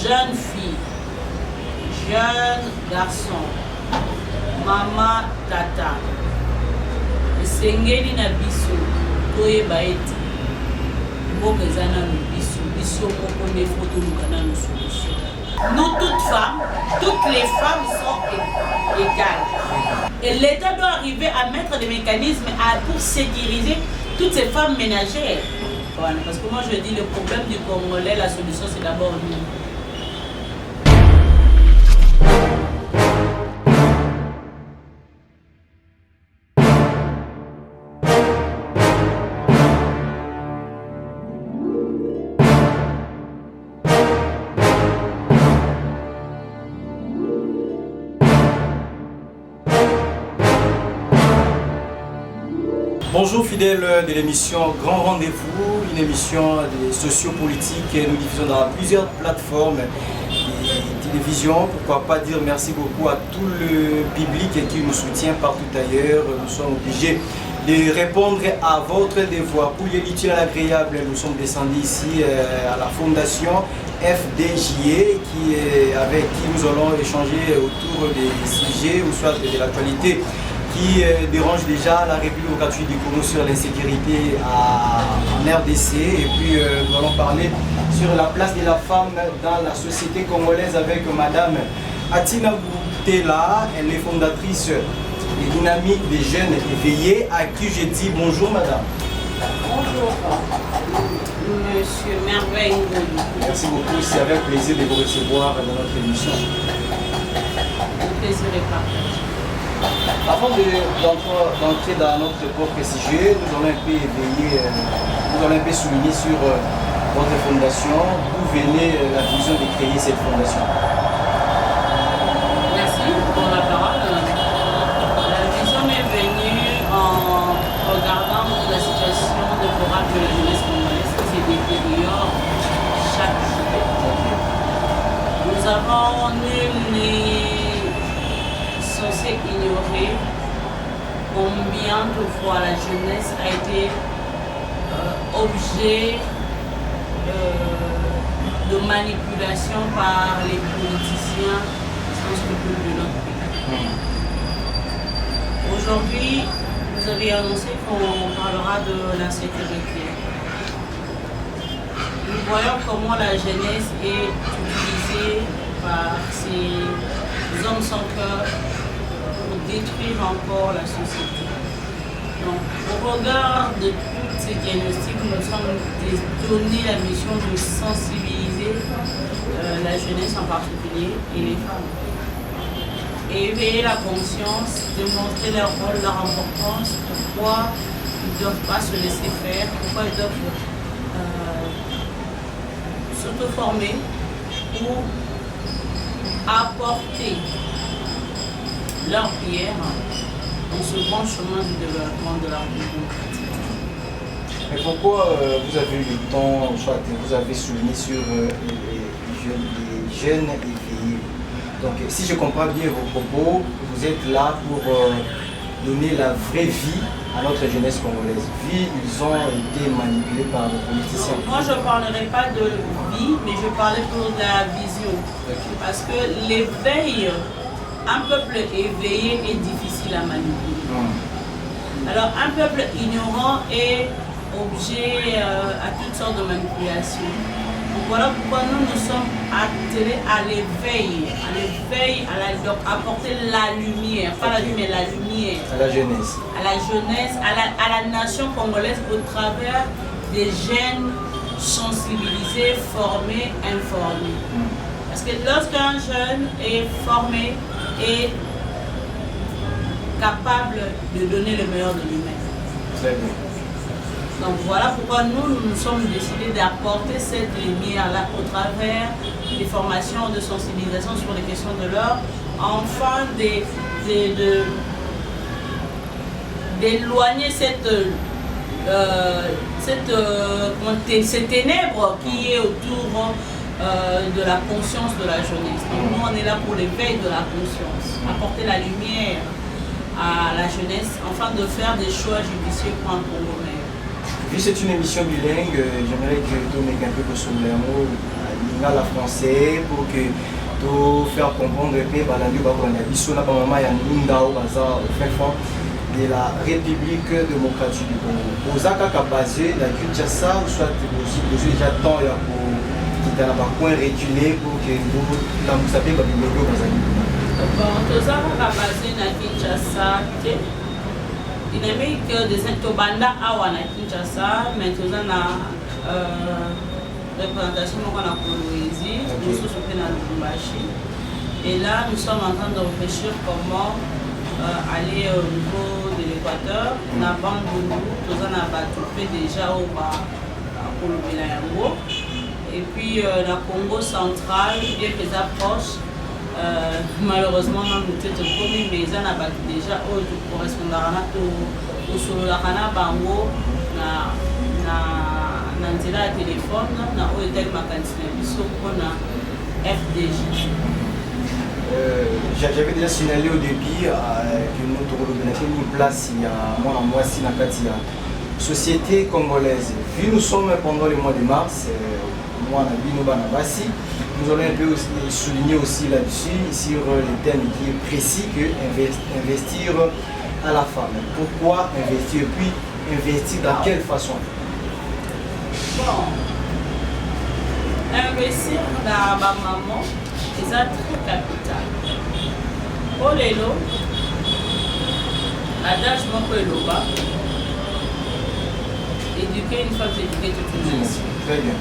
jeune fille, jeune garçon, maman, tata, esengeli na biso toyeba ete mboka eza nanu biso moko nde fo toluka nanu solution. Nous toutes les femmes sont égales. Et l'État doit arriver à mettre des mécanismes pour sécuriser toutes ces femmes ménagères. Voilà, parce que moi je dis le problème du Congolais, la solution c'est d'abord nous. Bonjour fidèles de l'émission Grand Rendez-vous, une émission de sociopolitique que nous diffusons dans plusieurs plateformes de télévision. Pourquoi pas dire merci beaucoup à tout le public qui nous soutient partout ailleurs. Nous sommes obligés de répondre à votre devoir. Pour l'utile à l'agréable, nous sommes descendus ici à la fondation FDJE avec qui nous allons échanger autour des sujets ou soit de l'actualité qui dérange déjà la République démocratique du Congo sur l'insécurité en RDC. Et puis nous allons parler sur la place de la femme dans la société congolaise avec Madame Atina Boutela. Elle est fondatrice des dynamiques des jeunes éveillés à qui je dis bonjour Madame. Bonjour Monsieur Merveille. Merci beaucoup, c'est avec plaisir de vous recevoir dans notre émission. Le plaisir est partagé. Avant d'entrer dans notre propre sujet, nous allons un peu éveiller, nous allons un peu souligner sur votre fondation, d'où venait la vision de créer cette fondation. Merci pour la parole. La vision m'est venue en regardant la situation déplorable de la jeunesse congolaise qui se détériore chaque jour. Nous avons nul ni censé ignorer combien de fois la jeunesse a été objet de manipulation par les politiciens sans scrupules de notre pays. Aujourd'hui, vous avez annoncé qu'on parlera de l'insécurité. Nous voyons comment la jeunesse est utilisée par ces hommes sans cœur pour détruire encore la société. Donc, au regard de tous ces diagnostics, nous sommes donné la mission de sensibiliser la jeunesse en particulier et les femmes. Et éveiller la conscience, démontrer leur rôle, leur importance, pourquoi ils ne doivent pas se laisser faire, pourquoi ils doivent s'auto-former pour apporter leur pierre dans ce grand chemin du développement de la République démocratique. Mais pourquoi vous avez eu le temps, soit vous avez souligné sur les jeunes éveillés? Donc si je comprends bien vos propos, vous êtes là pour donner la vraie vie à notre jeunesse congolaise. Vie, ils ont été manipulés par les politiciens. Moi je ne parlerai pas de vie, mais je parlais pour de la vision. Okay. Parce que l'éveil, un peuple éveillé est difficile à manipuler. Alors un peuple ignorant est objet à toutes sortes de manipulations. Donc voilà pourquoi nous sommes attelés à l'éveil, donc apporter la lumière, pas la lumière, la lumière. À la jeunesse. À la jeunesse, à la nation congolaise au travers des jeunes sensibilisés, formés, informés. Parce que lorsqu'un jeune est formé et capable de donner le meilleur de lui-même. Très bien. Donc voilà pourquoi nous sommes décidés d'apporter cette lumière-là au travers des formations de sensibilisation sur les questions de l'or, afin d'éloigner ces ténèbres qui est autour de la conscience de la jeunesse. Donc nous on est là pour l'éveil de la conscience, apporter la lumière à la jeunesse afin de faire des choix judicieux pour un Congo meilleur. Vu que c'est une émission bilingue, j'aimerais que tu m'aies un peu sur les mots lingala français pour que tout faire comprendre que balandi bakolanda biso na bamama ya Ndao baza au fin fond de la République démocratique du Congo. Oza kaka basé na Kinshasa ou soit aussi déjà temps ya ko kita na ba coin reculé pour que nous la musape ba biloko bazali. Bon, toza kaka basé na Kinshasa te. Dynamique des Tobanda awa na Kinshasa, mais toza na représentation qu'on a pour Louisie, nous sommes dans Lubumbashi. Et là, nous sommes en train de réfléchir comment aller au niveau de l'Équateur. Na Bandundu, nous avons fait déjà au Yango. Et puis, la Congo central, bien que ça proche, malheureusement, nous sommes commis, mais ils ont déjà correspondant au solo la Bango. Na nzela ya téléphone na oyo etali makanisi na biso mpona FDG. J'avais déjà signalé au début que nous avons une place il y a moi mwasi na kati ya société congolaise. Vu nous sommes pendant le mois de mars, moi na bino bana basi, nous allons un peu souligner aussi là-dessus sur le thème qui est précis que investir à la femme. Pourquoi investir, puis investir dans quelle façon? Bon, investir dans ma maman, c'est très capital. Au lelo, l'adage moko eloba, éduquer une femme, c'est éduquer toute une nation. Très bien.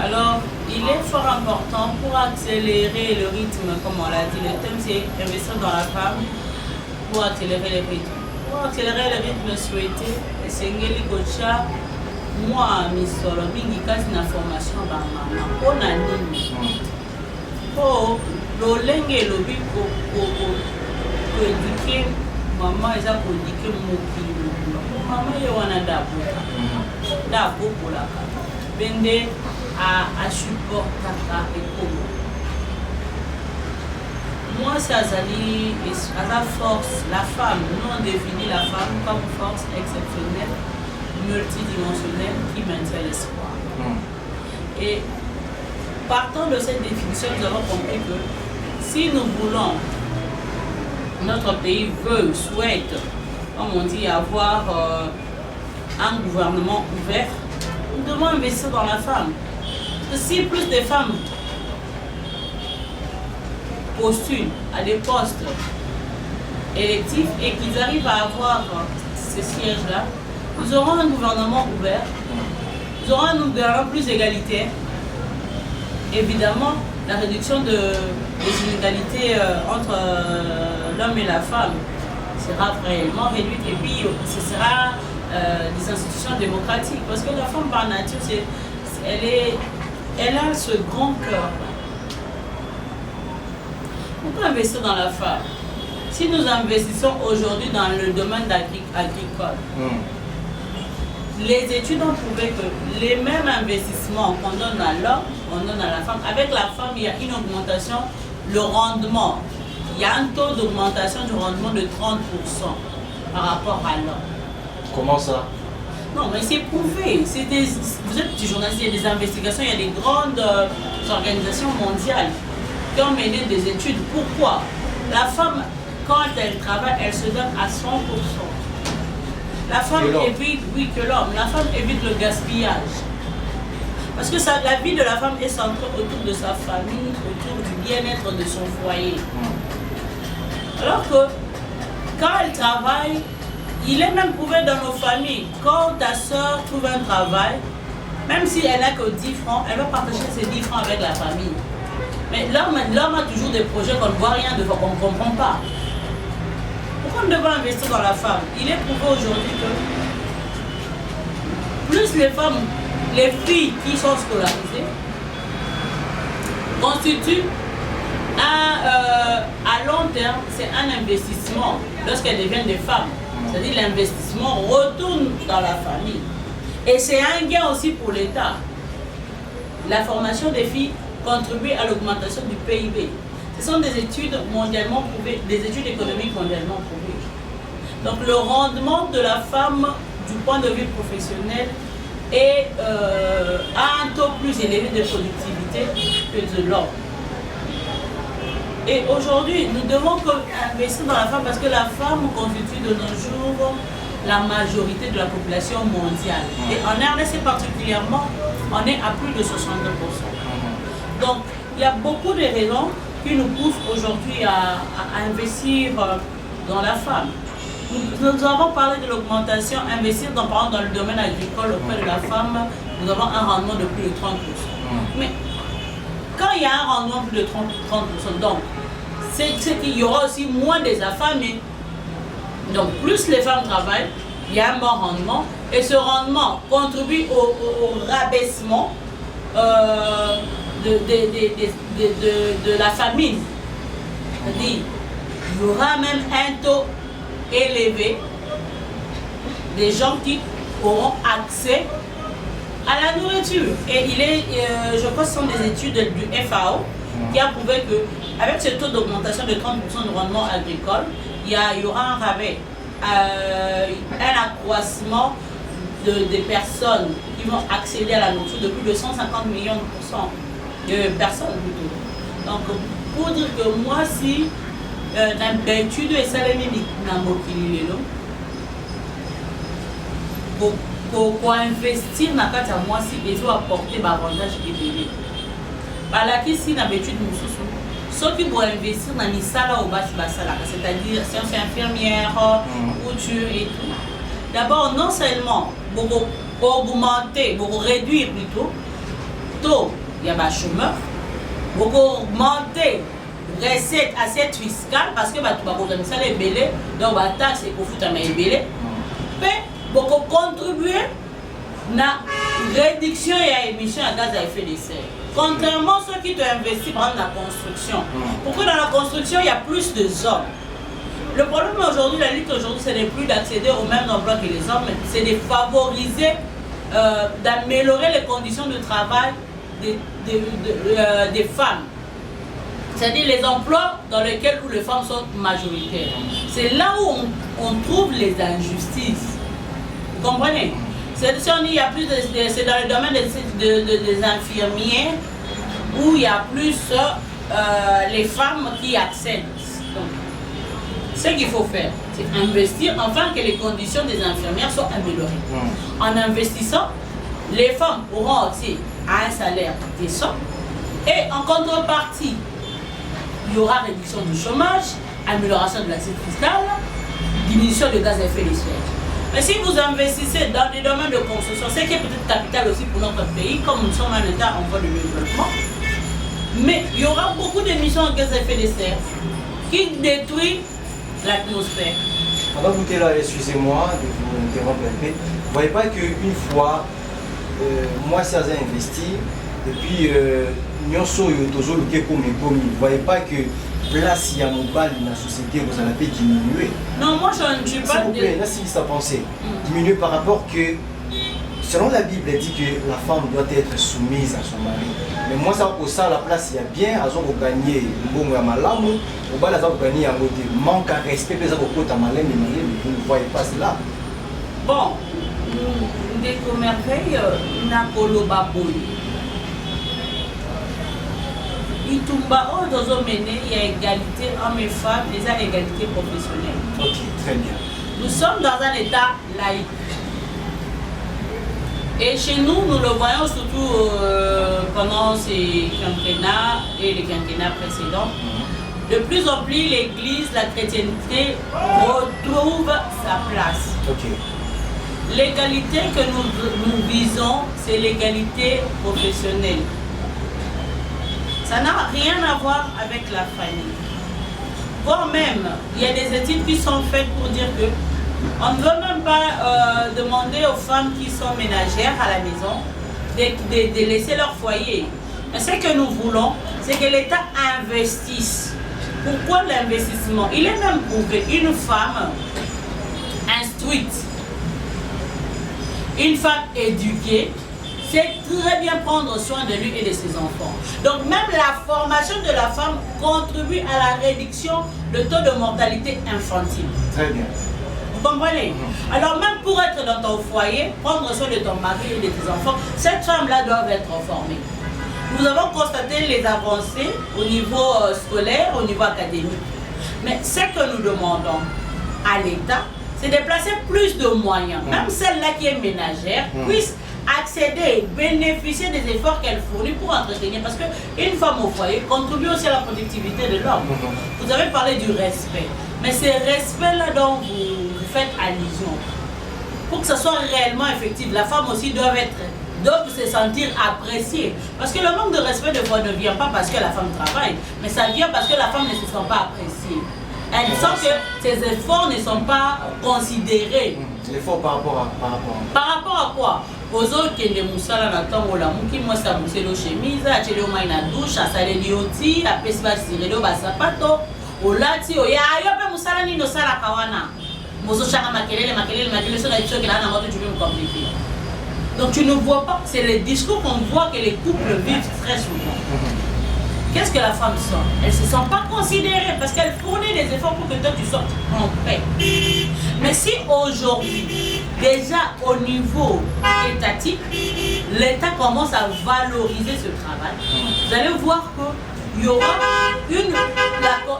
Alors, il est fort important pour accélérer le rythme, comme on l'a dit, le thème c'est investir dans la femme pour accélérer le rythme. Pour accélérer le rythme souhaité, c'est Ngeli Gocha. Moi, misolo mingi kasi na formation ba mama mpona nini po lolenge lobi ko éduquer maman eza ko éduquer mokili mama ye wana dabokolaka bende a supportaka ekolo moi c'est azali aza force la femme nous on définit la femme comme force exceptionnelle multidimensionnel qui maintient l'espoir. Et partant de cette définition, nous avons compris que si nous voulons, notre pays veut, souhaite, comme on dit, avoir un gouvernement ouvert, nous devons investir dans la femme. Parce que si plus de femmes postulent à des postes électifs et qu'ils arrivent à avoir ces sièges-là, nous aurons un gouvernement ouvert, nous aurons un gouvernement plus égalitaire. Évidemment, la réduction des inégalités entre l'homme et la femme sera réellement réduite et puis ce sera des institutions démocratiques. Parce que la femme par nature, elle a ce grand cœur. On peut investir dans la femme. Si nous investissons aujourd'hui dans le domaine agricole, les études ont prouvé que les mêmes investissements qu'on donne à l'homme, on donne à la femme. Avec la femme, il y a une augmentation, le rendement. Il y a un taux d'augmentation du rendement de 30% par rapport à l'homme. Comment ça? Non, mais c'est prouvé. Vous êtes du journaliste, il y a des investigations, il y a des grandes organisations mondiales qui ont mené des études. Pourquoi? La femme, quand elle travaille, elle se donne à 100%. La femme évite, oui, que l'homme. La femme évite le gaspillage. Parce que la vie de la femme est centrée autour de sa famille, autour du bien-être de son foyer. Alors que quand elle travaille, il est même prouvé dans nos familles. Quand ta soeur trouve un travail, même si elle n'a que 10 francs, elle va partager ses 10 francs avec la famille. Mais l'homme a toujours des projets qu'on ne voit rien, qu'on ne comprend pas. Pourquoi on devrait investir dans la femme? Il est prouvé aujourd'hui que plus les femmes, les filles qui sont scolarisées, constituent à long terme, c'est un investissement lorsqu'elles deviennent des femmes. C'est-à-dire l'investissement retourne dans la famille. Et c'est un gain aussi pour l'État. La formation des filles contribue à l'augmentation du PIB. Ce sont des études mondialement prouvées, des études économiques mondialement prouvées. Donc le rendement de la femme du point de vue professionnel et a un taux plus élevé de productivité que de l'homme. Et aujourd'hui, nous devons investir dans la femme parce que la femme constitue de nos jours la majorité de la population mondiale. Et en RDC particulièrement, on est à plus de 62%. Donc, il y a beaucoup de raisons qui nous poussent aujourd'hui à investir dans la femme. Nous avons parlé de l'augmentation, investir dans le domaine agricole auprès de la femme, nous avons un rendement de plus de 30%. Mais quand il y a un rendement de plus de 30%, donc c'est qu'il y aura aussi moins des affamés. Donc plus les femmes travaillent, il y a un bon rendement et ce rendement contribue au rabaissement de la famine. C'est-à-dire, il y aura même un taux élevé des gens qui auront accès à la nourriture. Et je crois que ce sont des études du FAO qui a prouvé qu'avec ce taux d'augmentation de 30% du rendement agricole, il y aura un rabais, un accroissement des personnes qui vont accéder à la nourriture de plus de 150 millions de personnes plutôt. Donc pour dire que moi si l'étude est salaminique dans mokili pour investir dans la carte moi si il faut apporter avantage et Voilà qui si dans l'étude ceux qui vont investir dans les salles au bas c'est-à-dire sciences infirmières, couture et tout. D'abord, non seulement pour augmenter, pour réduire plutôt, taux, il y a des chômeurs, pour augmenter recette, assiette fiscale, parce que tu vas ça les belés, donc la taxe est pour foutre les belés, mais pour contribuer à la réduction et à l'émission de gaz à effet de serre. Contrairement à ceux qui doivent investir dans la construction. Pourquoi dans la construction, il y a plus de hommes? Le problème aujourd'hui, la lutte aujourd'hui, ce n'est plus d'accéder aux mêmes emplois que les hommes, c'est de favoriser, d'améliorer les conditions de travail des femmes. C'est-à-dire les emplois dans lesquels les femmes sont majoritaires. C'est là où on trouve les injustices. Vous comprenez? C'est dans le domaine des infirmiers où il y a plus les femmes qui accèdent. Donc, ce qu'il faut faire, c'est investir afin que les conditions des infirmières soient améliorées. En investissant, les femmes auront accès à un salaire décent et en contrepartie, il y aura réduction du chômage, amélioration de l'assiette fiscale, diminution de gaz à effet de serre. Mais si vous investissez dans des domaines de construction, c'est qui est peut-être capital aussi pour notre pays, comme nous sommes un État en voie de développement, mais il y aura beaucoup d'émissions de gaz à effet de serre qui détruisent l'atmosphère. Avant de goûter là, excusez-moi de vous interrompre un peu. Vous ne voyez pas qu'une fois, moi, ça a investi, et puis, vous ne voyez pas que place il y a mobile dans la société, vous allez diminuer. Non, moi je ne suis pas. S'il vous plaît, là, si ça pensait, diminuer par rapport que, selon la Bible, elle dit que la femme doit être soumise à son mari. Mais moi, ça, pour ça, la place, il y a bien, à gagner le bon malamu, au bas, vous gagner un manque à respect, vous ne voyez pas cela. Bon, des merveilles, n'a pas Itumba, il y a égalité hommes et femmes, il y a égalité professionnelle. Ok, très bien. Nous sommes dans un état laïque. Et chez nous, nous le voyons surtout pendant ces quinquennats et les quinquennats précédents. De plus en plus, l'Église, la chrétienté retrouve sa place. Ok. L'égalité que nous visons, c'est l'égalité professionnelle. Ça n'a rien à voir avec la famille. Voire même, il y a des études qui sont faites pour dire que on ne veut même pas demander aux femmes qui sont ménagères à la maison de laisser leur foyer. Mais ce que nous voulons, c'est que l'État investisse. Pourquoi l'investissement? Il est même prouvé, une femme instruite, une femme éduquée, c'est très bien prendre soin de lui et de ses enfants. Donc même la formation de la femme contribue à la réduction du taux de mortalité infantile. Très bien. Vous comprenez? Alors même pour être dans ton foyer, prendre soin de ton mari et de tes enfants, cette femme-là doit être formée. Nous avons constaté les avancées au niveau scolaire, au niveau académique. Mais ce que nous demandons à l'État, c'est de placer plus de moyens. Même celle-là qui est ménagère puisse accéder, bénéficier des efforts qu'elle fournit pour entretenir. Parce qu'une femme au foyer contribue aussi à la productivité de l'homme. Vous avez parlé du respect. Mais c'est respect-là dont vous faites allusion. Pour que ce soit réellement effectif, la femme aussi doit se sentir appréciée. Parce que le manque de respect de fois ne vient pas parce que la femme travaille, mais ça vient parce que la femme ne se sent pas appréciée. Elle sent que ses efforts ne sont pas considérés. L'effort par rapport à quoi? Aux autres qui ne moussala na tango la muki moi ça mousselo chemise, a télé au na douche, a salé lioti, a pesi sirelo ba sapato, o lati o ya yo pe moussala ni no sala kawana. Mozo chaka makelele so na biso que là na moto tu veux me compliquer. Donc tu ne vois pas, c'est le discours qu'on voit que les couples vivent très souvent. Qu'est-ce que la femme sent? Elle ne se sent pas considérée parce qu'elle fournit des efforts pour que toi tu sortes en paix. Mais si aujourd'hui, déjà au niveau étatique, l'État commence à valoriser ce travail, vous allez voir qu'il y aura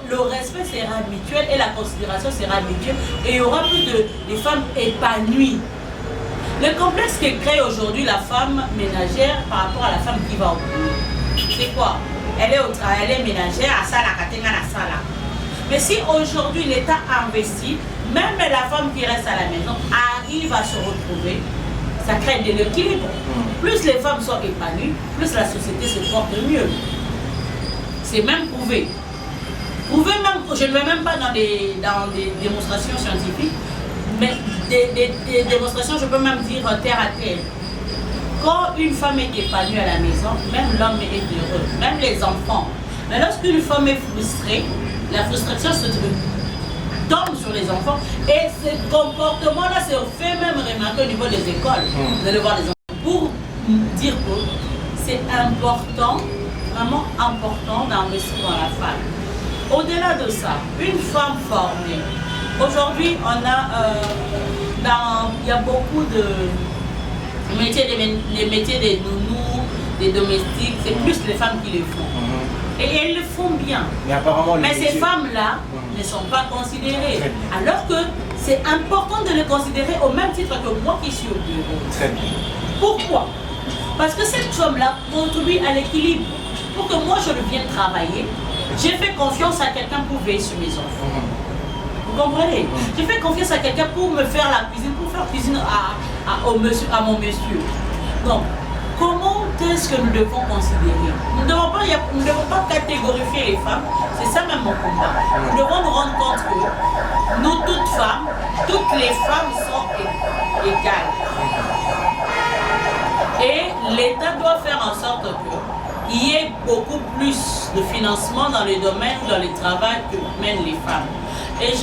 le respect sera mutuel et la considération sera mutuelle et il y aura plus de femmes épanouies. Le complexe que crée aujourd'hui la femme ménagère par rapport à la femme qui va au boulot, c'est quoi? Elle est ménagère, à ça la katenga na sala. Mais si aujourd'hui l'État investit, même la femme qui reste à la maison arrive à se retrouver, ça crée de l'équilibre. Plus les femmes sont épanouies, plus la société se porte mieux. C'est même prouvé. Prouvé même, je ne vais même pas dans des démonstrations scientifiques, mais des démonstrations, je peux même dire terre à terre. Quand une femme est épanouie à la maison, même l'homme est heureux, même les enfants. Mais lorsqu'une femme est frustrée, la frustration se tombe sur les enfants et ce comportement-là se fait même remarquer au niveau des écoles. Vous allez voir les enfants. Pour dire que c'est important, vraiment important d'investir dans la femme. Au-delà de ça, une femme formée. Aujourd'hui, il y a beaucoup de les métiers des nounous, des domestiques, c'est plus les femmes qui le font. Et elles le font bien. Mais ces femmes-là ne sont pas considérées. Alors que c'est important de les considérer au même titre que moi qui suis au bureau. Très bien. Pourquoi? Parce que cette femme-là contribue à l'équilibre. Pour que moi je vienne travailler, j'ai fait confiance à quelqu'un pour veiller sur mes enfants. Vous comprenez? J'ai fait confiance à quelqu'un pour me faire la cuisine, pour faire cuisine à mon monsieur. Donc, comment est-ce que nous devons considérer? Nous ne devons pas catégorifier les femmes, c'est ça même mon combat. Nous devons nous rendre compte que nous, toutes les femmes sont égales. Et l'État doit faire en sorte qu'il y ait beaucoup plus de financement dans les domaines, dans les travaux que mènent les femmes. Et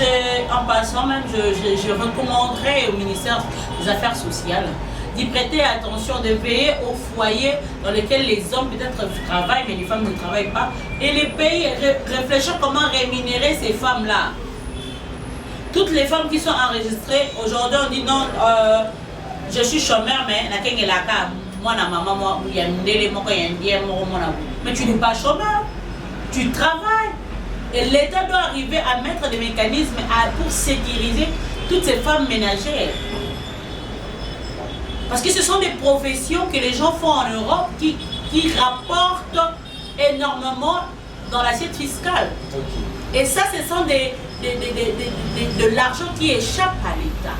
en passant même, je recommanderais au ministère des Affaires sociales d'y prêter attention, de veiller aux foyers dans lesquels les hommes peut-être travaillent, mais les femmes ne travaillent pas. Et les pays réfléchir comment rémunérer ces femmes-là. Toutes les femmes qui sont enregistrées, aujourd'hui on dit non, je suis chômeur, mais mais tu n'es pas chômeur, tu travailles. Et l'État doit arriver à mettre des mécanismes pour sécuriser toutes ces femmes ménagères. Parce que ce sont des professions que les gens font en Europe qui rapportent énormément dans l'assiette fiscale. Et ça, ce sont de l'argent qui échappe à l'État.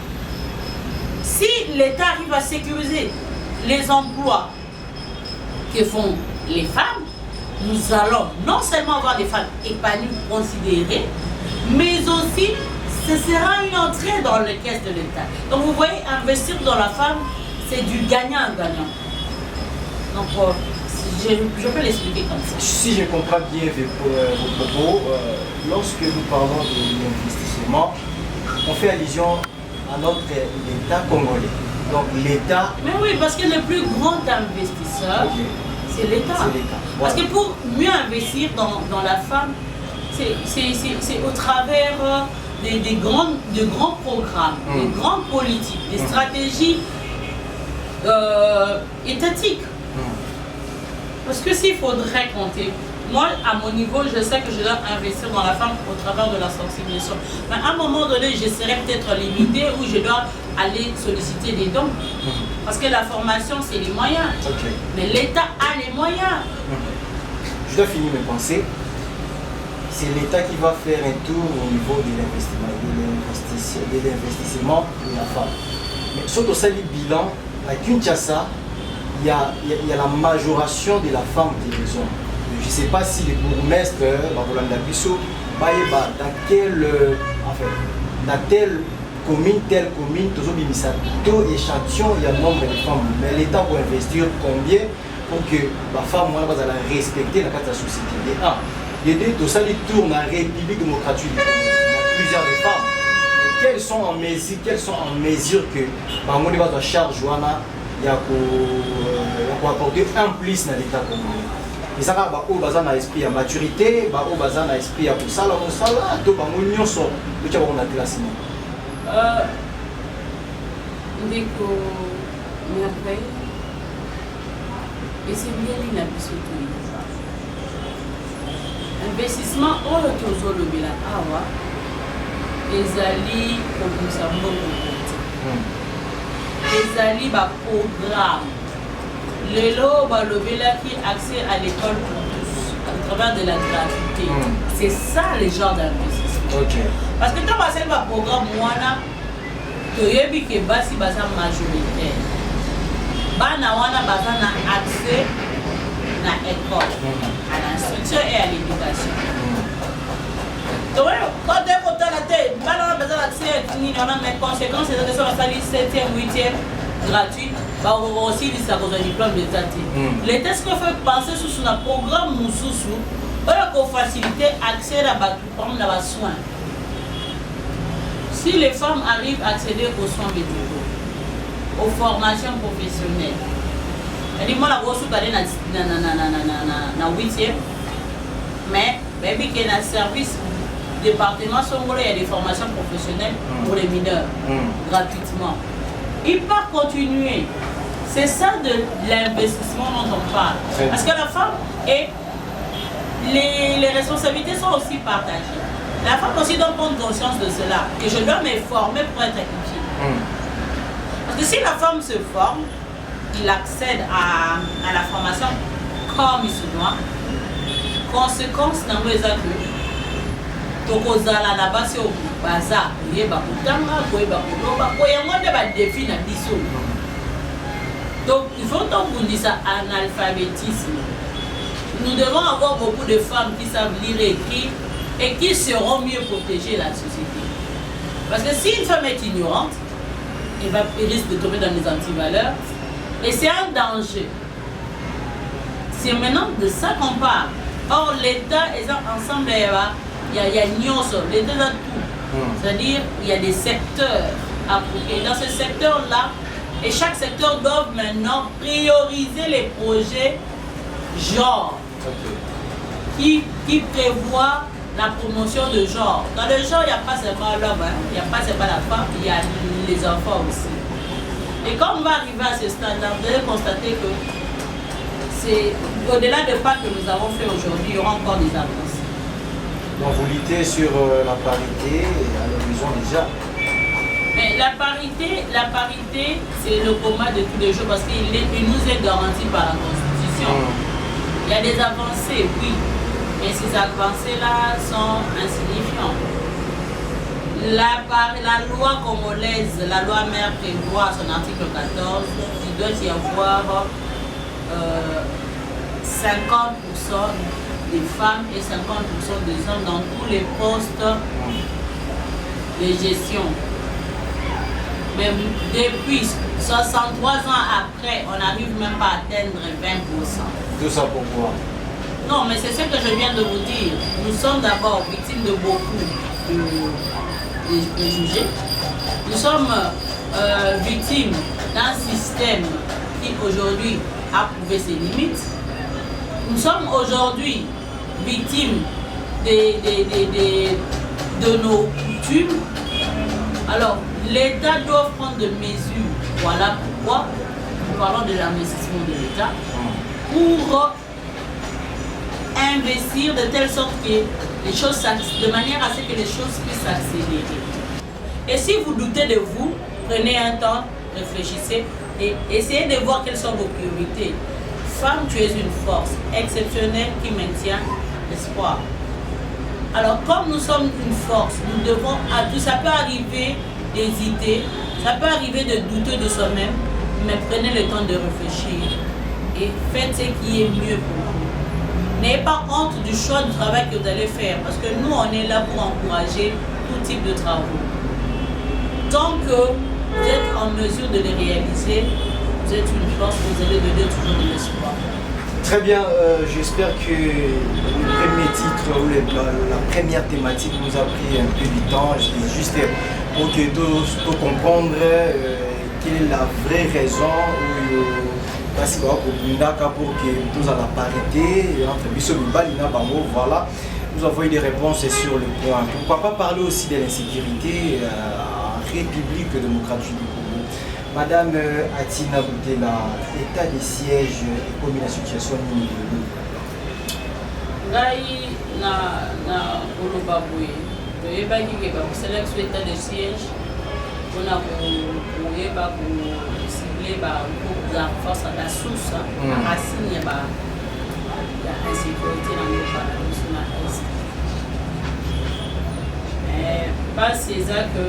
Si l'État arrive à sécuriser les emplois que font les femmes, nous allons non seulement avoir des femmes épanouies, considérées, mais aussi ce sera une entrée dans les caisses de l'État. Donc vous voyez, investir dans la femme, c'est du gagnant-gagnant. Donc je peux l'expliquer comme ça. Si je comprends bien vos propos, lorsque nous parlons de l'investissement, on fait allusion à notre État congolais. Donc l'État... Mais oui, parce que le plus grand investisseur, c'est l'État. Parce que pour mieux investir dans la femme, c'est au travers de grands programmes, des grandes politiques, des stratégies étatiques. Parce que s'il faudrait compter, moi à mon niveau, je sais que je dois investir dans la femme au travers de la sensibilisation. Mais à un moment donné, je serai peut-être limitée où je dois aller solliciter des dons. Parce que la formation, c'est les moyens. Mais l'État a les moyens. Je dois finir mes pensées. C'est l'État qui va faire un tour au niveau de l'investissement de la femme. Mais surtout ça, le bilan, à Kinshasa, il y a la majoration de la femme qui est besoin. Je ne sais pas si les bourgmestres, dans telle commune, toujours tout échantillon, il y a un nombre de femmes. Mais l'État va investir combien pour que la femme va respecter la carte de la société. Et deux, tout ça tourne en République démocratique. Il y a plusieurs femmes. Quelles sont en mesure que par mon niveau de charge, il y a apporter un plus dans l'État congolais. Et ça va au bazar dans l'esprit à maturité, au bazar dans l'esprit à tout ça, tout par mon union sort. Tu vas voir la classe. Et c'est bien l'inhabitude. Investissement au retour de la Awa, les alliés au Moussambo, les alliés programme. Le lot le qui accès à l'école pour tous, à travers de la gratuité. C'est ça le genre d'investissement. Parce que quand on va programme, tu as vu que c'est majoritaire. Bana wana bazana accès à l'école, à l'instruction et à l'éducation. Donc, quand tu as la tête, bana bazana accès à mes conséquences, c'est que ça va salir 7e, 8e gratuit. Aussi, il s'agit d'un diplôme de tati. Les tests que fait passer sur un programme Moussoussou, pour faciliter l'accès à la soins. Si les femmes arrivent à accéder aux soins médicaux, aux formations professionnelles, moi la grosse soukade na 8e, mais baby qui est dans le service département Songolo, il y a des formations professionnelles pour les mineurs gratuitement. Il peut continuer. C'est ça de l'investissement dont on parle. Parce que la femme et les responsabilités sont aussi partagées. La femme aussi doit prendre conscience de cela, que je dois me former pour être équipée. Parce que si la femme se forme, il accède à la formation comme il se doit, conséquence dans les actes. Tokozala na basi au bazar, yeba kutanga, koyeba kuloba, koyangonde ba défi na biso. Donc il faut donc qu'on dise ça analphabétisme. Nous devons avoir beaucoup de femmes qui savent lire et écrire et qui seront mieux protégées la société. Parce que si une femme est ignorante, elle risque de tomber dans les antivaleurs et c'est un danger. C'est maintenant de ça qu'on parle. Or l'État est ensemble. Il y a l'État dans tout. C'est-à-dire il y a des secteurs appropriés. Dans ce secteur-là, et chaque secteur doit maintenant prioriser les projets genre qui prévoient la promotion de genre. Dans le genre, il n'y a pas seulement l'homme, il n'y a pas seulement la femme, il y a les enfants aussi. Et quand on va arriver à ce stade-là, vous allez constater que c'est au-delà de pas que nous avons fait aujourd'hui, il y aura encore des avancées. Donc vous luttez sur la parité à l'horizon déjà. Mais la parité, c'est le combat de tous les jours parce qu'il nous est garanti par la Constitution. Il y a des avancées, oui, mais ces avancées-là sont insignifiantes. La loi congolaise, la loi mère prévoit à son article 14 qu'il doit y avoir 50% des femmes et 50% des hommes dans tous les postes de gestion. Mais depuis 63 ans après, on n'arrive même pas à atteindre 20%. Tout ça pourquoi? Non, mais c'est ce que je viens de vous dire. Nous sommes d'abord victimes de beaucoup de préjugés. Nous sommes victimes d'un système qui aujourd'hui a prouvé ses limites. Nous sommes aujourd'hui victimes de nos coutume. Alors, l'État doit prendre des mesures. Voilà pourquoi nous parlons de l'investissement de l'État pour investir de telle sorte que les choses de manière à ce que les choses puissent s'accélérer. Et si vous doutez de vous, prenez un temps, réfléchissez et essayez de voir quelles sont vos priorités. Femme, tu es une force exceptionnelle qui maintient l'espoir. Alors, comme nous sommes une force, nous devons, ça peut arriver d'hésiter, ça peut arriver de douter de soi-même, mais prenez le temps de réfléchir et faites ce qui est mieux pour vous. N'ayez pas honte du choix du travail que vous allez faire, parce que nous, on est là pour encourager tout type de travaux. Tant que vous êtes en mesure de les réaliser, vous êtes une force, vous allez donner toujours de l'espoir. Très bien, j'espère que le premier titre ou la première thématique nous a pris un peu du temps, juste pour que tous comprendre quelle est la vraie raison parce que pour que nous allons arrêter entre Bissobibal et Nabango, voilà, nous avons eu des réponses sur le point. Pourquoi pas parler aussi de l'insécurité en République démocratique du Congo. Madame Atina Boutela, état de siège et comme la situation Ngai na Olobaboué, je vais sélectionner l'état de siège pour cibler la force à la source, la racine, il y a l'insécurité dans le Est. Mais pas c'est ça que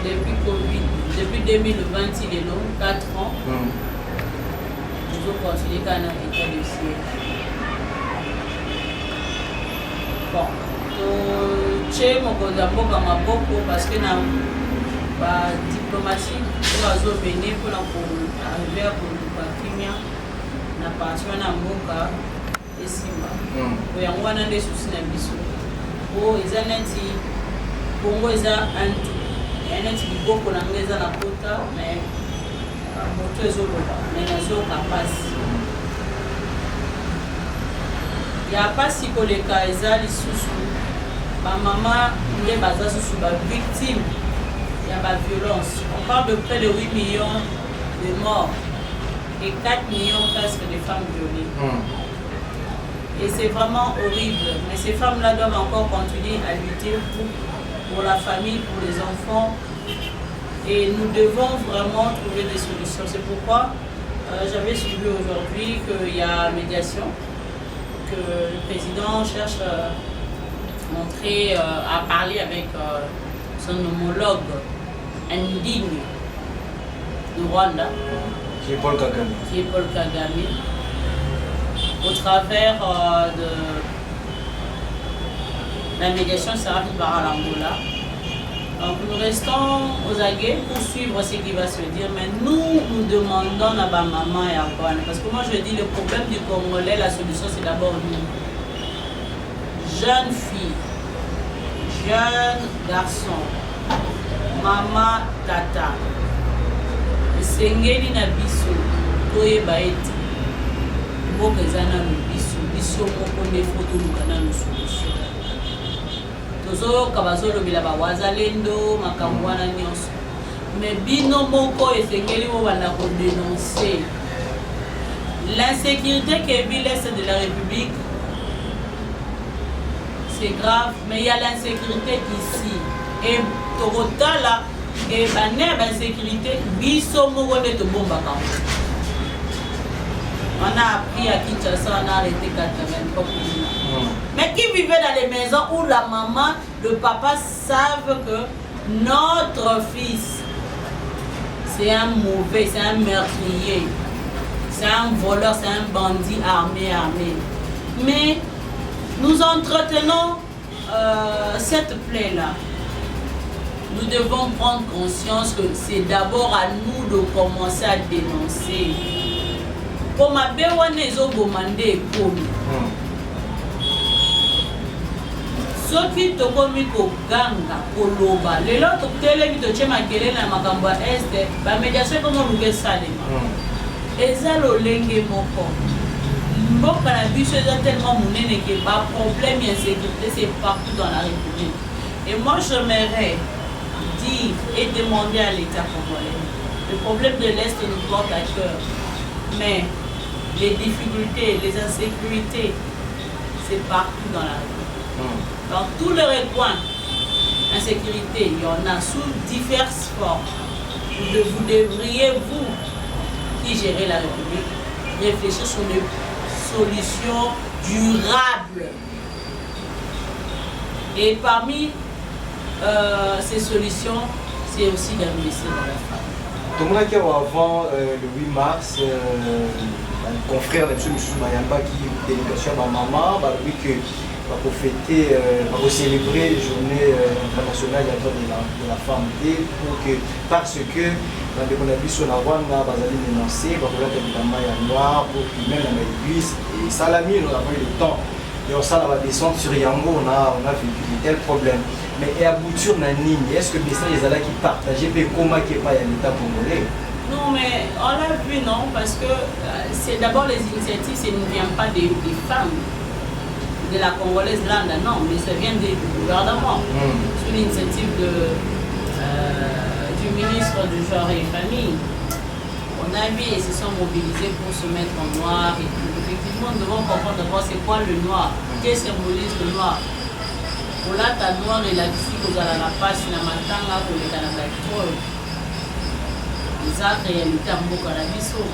depuis 2020, il est long, 4 ans, nous avons continué à être en état de siège. Bon, chez Moko parce que la diplomatie, pour arriver à la Crimée, na partie na Moka et Simba. Il y a des soucis dans le bisou. Oh, ils ont dit, Congo ils ont un tout. Il y a des beaucoup na meza na kota, mais moto ezoloba, mais nazo kapasi. Il n'y a pas si que les cas ma maman est victime, il y a la violence. On parle de près de 8 millions de morts et 4 millions presque de femmes violées. Et c'est vraiment horrible. Mais ces femmes-là doivent encore continuer à lutter pour la famille, pour les enfants. Et nous devons vraiment trouver des solutions. C'est pourquoi j'avais suivi aujourd'hui qu'il y a médiation, que le président cherche à parler avec son homologue indigne du Rwanda, qui est Paul Kagame, au travers de la médiation sera faite par l'Angola. Donc nous restons aux aguets pour suivre ce qui va se dire, mais nous demandons à ma maman et à Kwan, parce que moi je dis le problème du Congolais, la solution c'est d'abord nous. Jeunes filles, jeunes garçons, maman, tata, sengeli na biso, toyeba ete, mboka eza nanu biso moko nde fo toluka nanu solution. Tozoyoka bazolobela bawazalendo makambo wana nyonso, mais bino moko esengeli bobanda kodénoncer l'insécurité qui est l'Est de la République. C'est grave, mais il y a l'insécurité ici. Et Torotala, et l'insécurité, biso moko nde tobombaka. On a appris à Kinshasa, on a arrêté 83 personnes. Mais qui vivait dans les maisons où la maman, le papa savent que notre fils, c'est un mauvais, c'est un meurtrier, c'est un voleur, c'est un bandit armé. Mais nous entretenons cette plaie-là. Nous devons prendre conscience que c'est d'abord à nous de commencer à dénoncer. Comme à Béouane, ils ont demandé comme. Ceux qui te commis au ganga, au loba, les autres télé qui te tient ma gueule na makamba est, la médiation comme on nous fait ça. Et ça le lengue moko. mboka na biso eza tellement monene que problème et insécurité c'est partout dans la République. Et moi j'aimerais dire et demander à l'État congolais, le problème de l'Est nous porte à cœur, mais les difficultés, les insécurités, c'est partout dans la République. Dans tous les recoins, insécurité, il y en a sous diverses formes. Vous devriez, vous qui gérez la République, réfléchir sur des solutions durables. Et parmi ces solutions, c'est aussi d'investir dans la femme. Tout le monde qui avant le 8 mars, un confrère de M. Mayamba qui délégation à ma maman, oui que pour fêter, pour célébrer la journée internationale de la femme parce que dans les conditions de la Rwanda, bazali menacé, pour la noir, pour même la l'église, et ça l'a mis, on a eu le temps. Et on s'en va descendre sur Yango, on a vécu de tels problèmes. Mais et aboutir na nini, est-ce que le message est là qui partagé, puis comment qui est pas l'État congolais? Non, mais on l'a vu, non, parce que c'est d'abord les initiatives, ça ne vient pas des femmes. De la Congolaise Land, non, mais ça vient du gouvernement. Sous l'initiative du ministre du Genre et Famille. On a vu et se sont mobilisés pour se mettre en noir. Et tout. Effectivement, nous devons comprendre d'abord c'est quoi le noir, qu'est-ce que symbolise le noir. Pour là, ta noir et la vie, vous allez la passe, la matanga, pour les canards trop. Les autres réalités en beaucoup à la biso.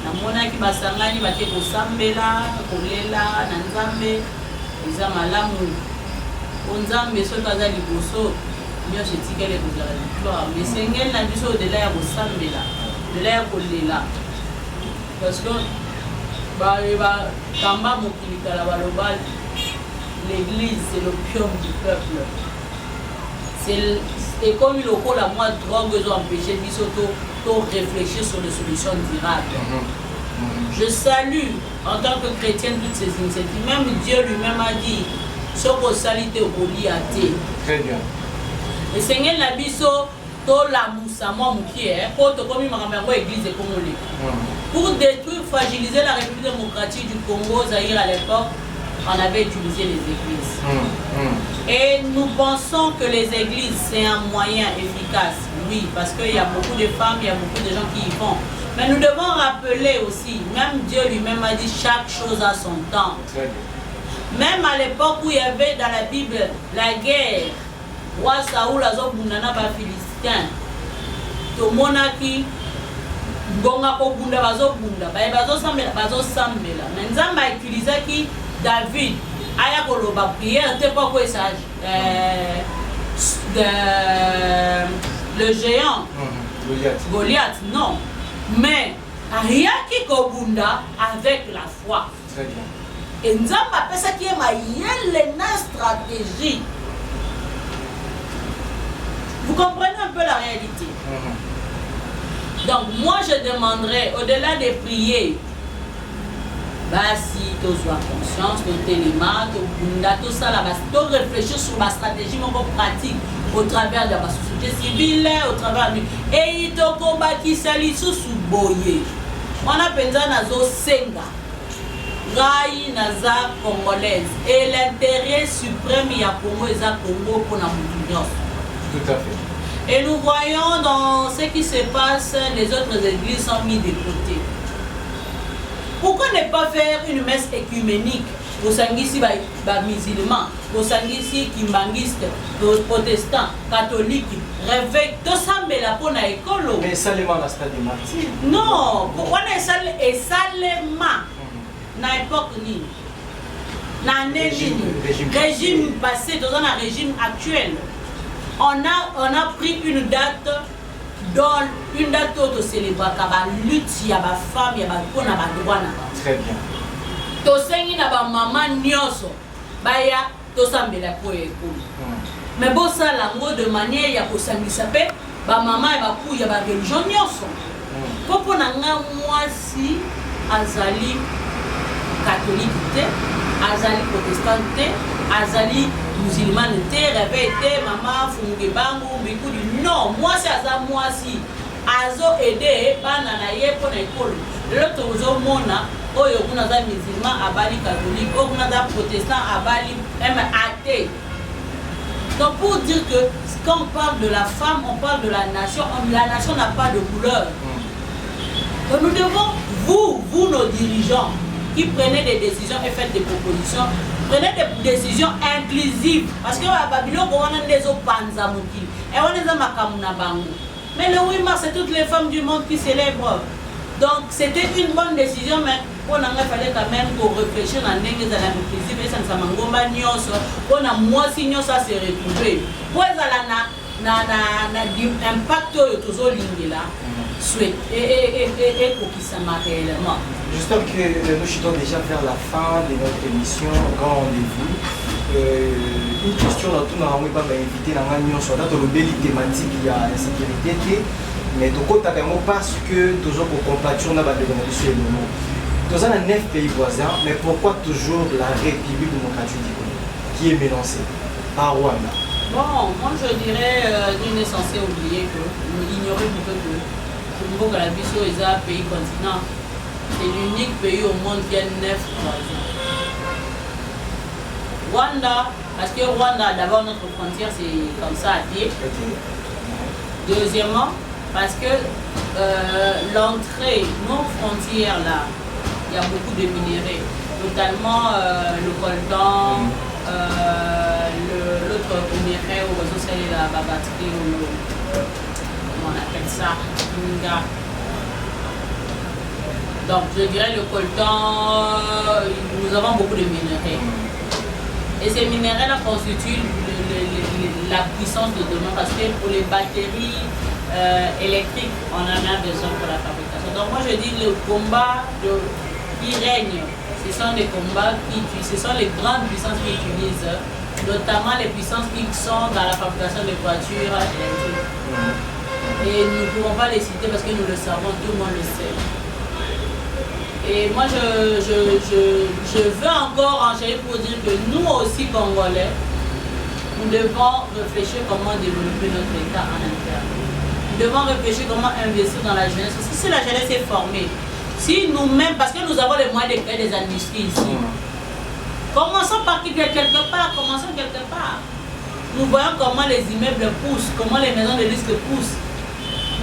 Namona ki basangani bake kosambela kolela na nzambe eza malamu onzambe soki aza liboso nyonso etikele kozala victoire mais sengeli na biso odela ya kosambela odela ya kolela parce que bakamba mokili kala baloba l'église c'est l'opium du peuple c'est comme lokola moi drogue ezo empêcher biso to réfléchir sur des solutions durables. Je salue en tant que chrétienne toutes ces initiatives. Même Dieu lui-même a dit ce qu'on salite au Goliathé. Très bien. Le Seigneur n'a biso to la moussa moi moukié pour comme l'église congolaise. Pour détruire, fragiliser la République démocratique du Congo, Zaïre à l'époque, on avait utilisé les églises. Et nous pensons que les églises, c'est un moyen efficace. Oui, parce qu'il y a beaucoup de femmes, il y a beaucoup de gens qui y vont. Mais nous devons rappeler aussi, même Dieu lui-même a dit chaque chose a son temps. Même à l'époque où il y avait dans la Bible la guerre, roi Saoul a zobundana ba Philistin. To monaki bonga ko bunda bazobunda, bazosambela. Mais Nzamba a utilisé qui David aya koloba prière t'es pas quoi ça le géant Goliath non mais rien qui kobunda avec la foi. Très bien. Et Nzamba appelle ça qui est ma yelena stratégie. Vous comprenez un peu la réalité. Donc moi je demanderais au-delà des prières si tu as conscience, tu téléma, tout ça, tu réfléchir sur la stratégie pratique au travers de la société civile, au travers de... Et il te combat qui s'allie sous boyer. On appelle ça nazo senga. Rai naza congolaise. Et l'intérêt suprême il y a Congo et Congo pour la mouvement. Tout à fait. Et nous voyons dans ce qui se passe, les autres églises sont mises de côté. Pourquoi ne pas faire une messe écuménique aux sangisi musulmans, aux sangisi kimbangistes, aux protestants, catholiques, réveil, tout ça mais la peau na écolo. Mais ça les la stade de martyr. Non, pourquoi ne ça et ça les na époque ni na régime passé dans un régime actuel. On a pris une date dans une date de célébrer la lutte, il y a des femmes, il y a des droits. Très bien. Tosengi na ba maman nyoso baya tosambela ko ekolo. Mais bon ça lango de manière ya kosangisa pe ba maman et ba ku ya ba religion nyoso. Popo na nga mwasi azali catholique te, azali protestante, azali musulmane te, réveil te, maman funge bangu biku du non, moi c'est aza mwasi azo aider bana na ye pona ekolo. L'autre ozo mona oyo kuna za musulman abali catholique, oyo kuna za protestant abali athée. Donc pour dire que quand on parle de la femme, on parle de la nation n'a pas de couleur. Donc nous devons, vous nos dirigeants, qui prenez des décisions et faites des propositions, prenez des décisions inclusives. Parce que à Babylone, on a des panzamouki, et on a des makamunabango. Mais le 8 mars, c'est toutes les femmes du monde qui célèbrent. Donc c'était une bonne décision, mais on fallait quand même réfléchir à l'inclusive et ça ne s'amangomba nyonso. On a moi signaux ça s'est retrouvé. Pour l'impact toujours là, souhaite et pour qui ça marche réellement. J'espère que nous chutons déjà vers la fin de notre émission Grand Rendez-vous. Une question là, tout le monde va m'inviter dans la nuance sur la thématique il y a insécurité, mais donc parce que toujours pour compatir on a des sur le moment. Nous avons 9 pays voisins, mais pourquoi toujours la République démocratique du Congo qui est menacée à Rwanda? Bon, moi je dirais qu'il est censé oublier que, ignorer plutôt que le Congo la Bissau est un pays continent. C'est l'unique pays au monde qui a 9 voisins. Rwanda, parce que Rwanda, d'abord notre frontière c'est comme ça à pied. Deuxièmement, parce que l'entrée, nos frontières là, il y a beaucoup de minéraux, notamment le coltan, l'autre minerai au réseau, c'est la batterie, comment on appelle ça, donc je dirais le coltan, nous avons beaucoup de minéraux. Et ces minéraux-là constituent la puissance de demain parce que pour les batteries électriques, on en a besoin pour la fabrication. Donc moi je dis le combat qui règne, ce sont les combats ce sont les grandes puissances qui utilisent, notamment les puissances qui sont dans la fabrication des voitures électriques. Et nous ne pouvons pas les citer parce que nous le savons, tout le monde le sait. Et moi je veux encore enchérir pour dire que nous aussi Congolais, nous devons réfléchir comment développer notre État en interne. Nous devons réfléchir comment investir dans la jeunesse. Si la jeunesse est formée, si nous-mêmes, parce que nous avons les moyens de créer des industries ici, commençons par quelque part, Nous voyons comment les immeubles poussent, comment les maisons de risque poussent.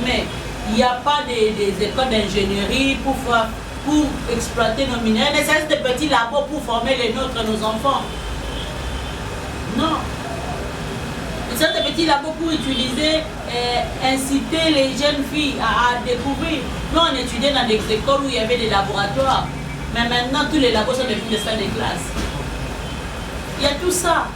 Mais il n'y a pas des écoles d'ingénierie pour exploiter nos minéraux, ne serait-ce des petits labos pour former les nôtres, nos enfants. Non. Certains petits labos pour utiliser, inciter les jeunes filles à découvrir. Nous, on étudiait dans des écoles où il y avait des laboratoires. Mais maintenant, tous les labos sont devenus des salles de classe. Il y a tout ça.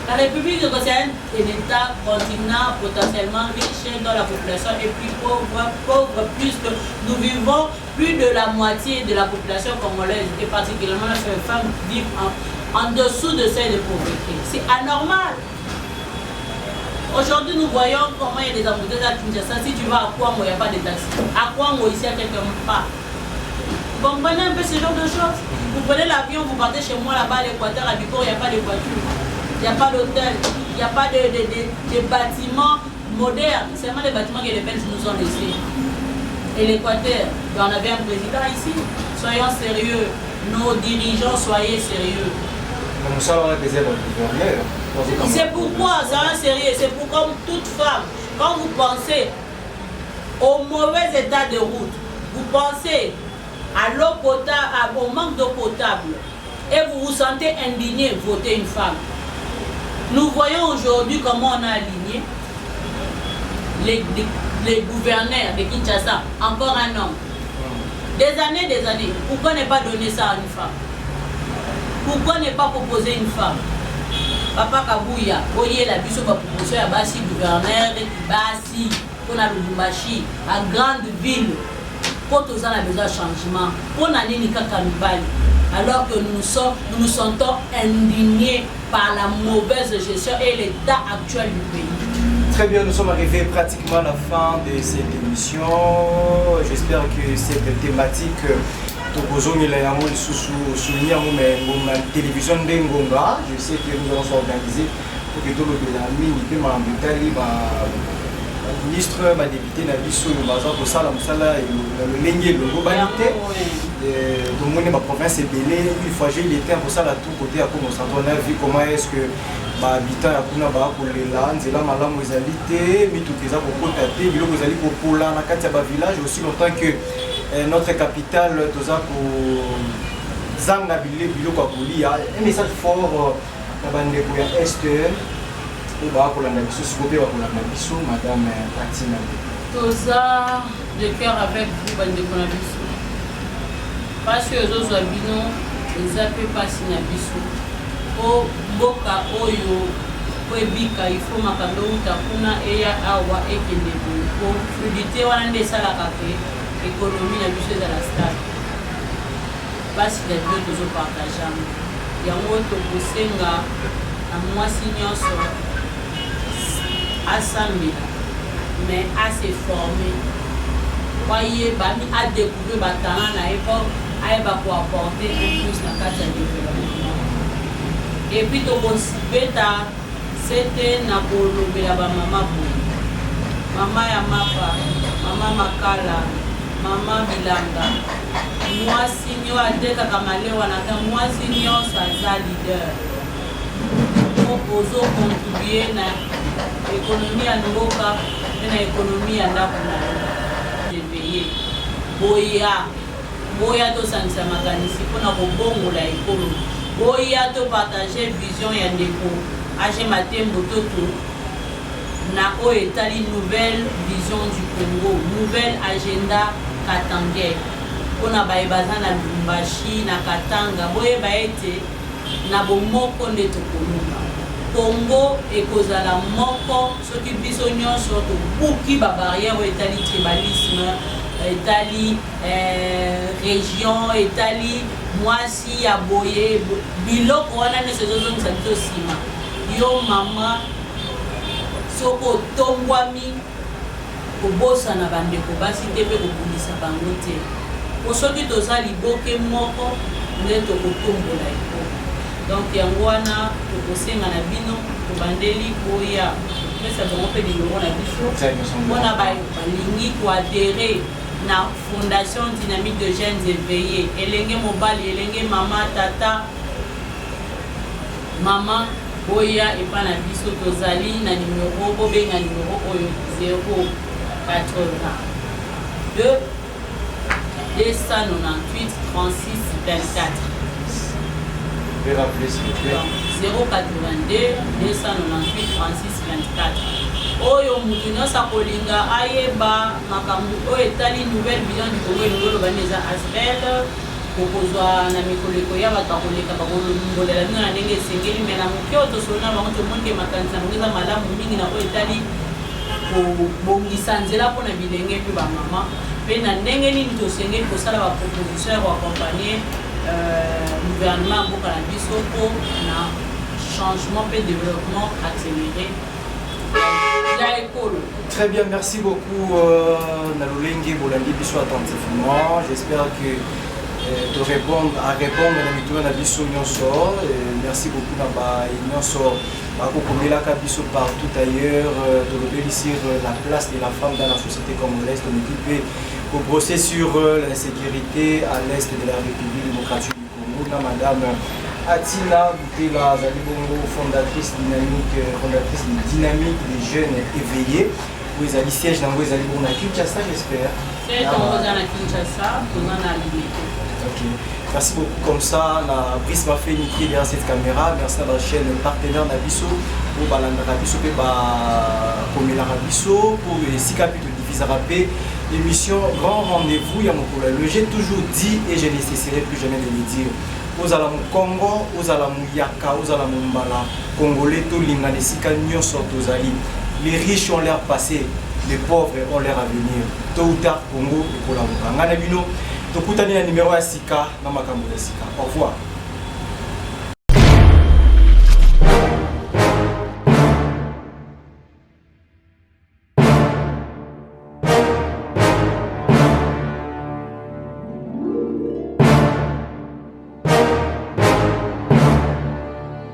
La République de Congo est un État continent potentiellement riche dont la population est plus pauvre plus que nous vivons plus de la moitié de la population congolaise et particulièrement les femmes vivent en dessous de seuil de pauvreté. C'est anormal. Aujourd'hui, nous voyons comment il y a des embouteillages à Kinshasa. Si tu vas à Kouango, il n'y a pas de taxi. À Kouango, ici, à quelque part. Vous comprenez un peu ce genre de choses? Vous prenez l'avion, vous partez chez moi là-bas à l'Équateur, à Bicor, il n'y a pas de voiture. Il n'y a pas d'hôtel, il n'y a pas de bâtiments modernes. C'est seulement les bâtiments que les Belges nous ont laissés. Et l'Équateur, on avait un président ici. Soyons sérieux. Nos dirigeants, soyez sérieux. C'est pourquoi, soyons sérieux. C'est pour comme toute femme, quand vous pensez au mauvais état de route, vous pensez à l'eau potable, au manque d'eau potable, et vous vous sentez indigné, votez une femme. Nous voyons aujourd'hui comment on a aligné les gouverneurs de Kinshasa, encore un homme. Des années. Pourquoi ne pas donner ça à une femme? Pourquoi ne pas proposer une femme? Papa Kabouya, voyez la biso va proposer à Bassi, gouverneur, Bassi, on a Lubumbashi, à grande ville. Quand on a besoin de changement, on a des Kamibali. Alors que nous nous sentons indignés par la mauvaise gestion et l'état actuel du pays. Très bien, nous sommes arrivés pratiquement à la fin de cette émission. J'espère que cette thématique la télévision d'Engonga, je sais que nous allons s'organiser pour que tout le monde ministre, ma député Nabiso, Baza, Kosala, Moussala, le Lengue, le Gobanité. Donc, ma province est belée. Une fois j'ai l'été, pour ça, là, tout côté, à comment on a vu comment est-ce que ma habitant à Kuna Ba, pour les landes, et là, Malam, vous habitez, mais tout les a pour côté, vous allez pour Poula, Nakatia, village, aussi longtemps que notre capitale, Toza, pour Zanga, Biloko, il y a un message fort. Bande pour est et bah pour la nabiso s'occuper pour la nabiso madame Atina Toza de cœur avec vous bande pour la nabiso parce que les autres habitants ils appellent pas si nabiso o boka oyo ko ebika il faut makando utakuna eya awa ekende ko fluidité wana ndesala kafe économie nabiso de la stade parce que les deux toujours partagent yango tokosenga na mwasi nyonso asambela mais ase formé wayeba a découvrir batala na ye po ayeba koapporter un plus na kati ya développement et puis tokosibeta sete na kolobela bamama boye mama ya mapa mama makala mama bilanga mwasi nyo atekaka malewa na ta mwasi nyonso aza leader ozo contribuer na économie ya mboka pe na économie ya ndako na yo deveye boya tosangisa makanisi mpona kobongola ekolo boya topartage vision ya ndeko age matembo toto na oyo etali nouvelle vision du Congo nouvelle agenda katangere mpona bayebaza na Lubumbashi na Katanga boyeba ete na bomoko nde tokolunga Congo ekozala moko soki biso nyonso tobuki babarrière oyo etali tribalisme etali région etali mwasi ya boye biloko wana nyonso ezozongisa biso nsima yo mama soko otongwami kobosana bandeko basi te mpe kobundisa bango te soki toza liboke moko nde tokotombola ekolo donc yango wana tokosenga na bino tobandeli koya pesa bango mpe lilongo na biso mpona balingi koadere na fondation dynamique de jeunes éveillés elenge mobali elenge mama tata mama boya epa na biso tozali na numero bobenga numero oyo 080 298 36 24. Je vais rappeler s'il vous plaît. 082 298 36 24. Oyo mutu nyonso akolinga ayeba makambo oyo etali nouvelle vision du Congo elingi oloba neza asbel kokozwa na mikoleko ya bato akoleka bakolongolela bino na ndenge esengeli me na moke oyo tosolola bango tomonike makanisi yango eza malamu mingi na oyo etali kobongisa nzela mpona bilenge mpe bamama mpe na ndenge nini tosengeli kosala baproposition ya koakompagne gouvernement ya mboka na biso mpo na changement mpe développement accéléré ya ekolo. Très bien, merci beaucoup Nalolenge Bolandi Biso attentivement. J'espère que de répondre à la méthode de Biso Nyonso. Merci beaucoup Naba Nyonso Bakokomela Biso partout ailleurs de l'obéir la place de la femme dans la société congolaise, de m'occuper au procès sur l'insécurité à l'est de la République démocratique du Congo. Madame Atina Boutela Zalibongo, fondatrice de Dynamique des jeunes éveillés. Vous avez siège dans vos alibons à Kinshasa, j'espère. C'est dans Kinshasa, pour Ok. Merci beaucoup comme ça. La Brice m'a fait niquer derrière cette caméra. Merci à la chaîne partenaire Nabiso pour Balanda Rabiso pour Komela Rabiso pour les 6 capitaux diffusés à rapper. L'émission Grand Rendez-vous, Yamokola. J'ai toujours dit et je ne cesserai plus jamais de le dire. Aux alamou Congo, aux alamou Yaka, aux alamou Mbala, Congolais, tout l'ingane, Sika, Nyon, Sortozali. Les riches ont l'air passé, les pauvres ont l'air à venir. Tôt ou tard, Congo et Kolamuka. Nganabino, Tokutani, numéro à Sika, Namakambo Sika. Au revoir.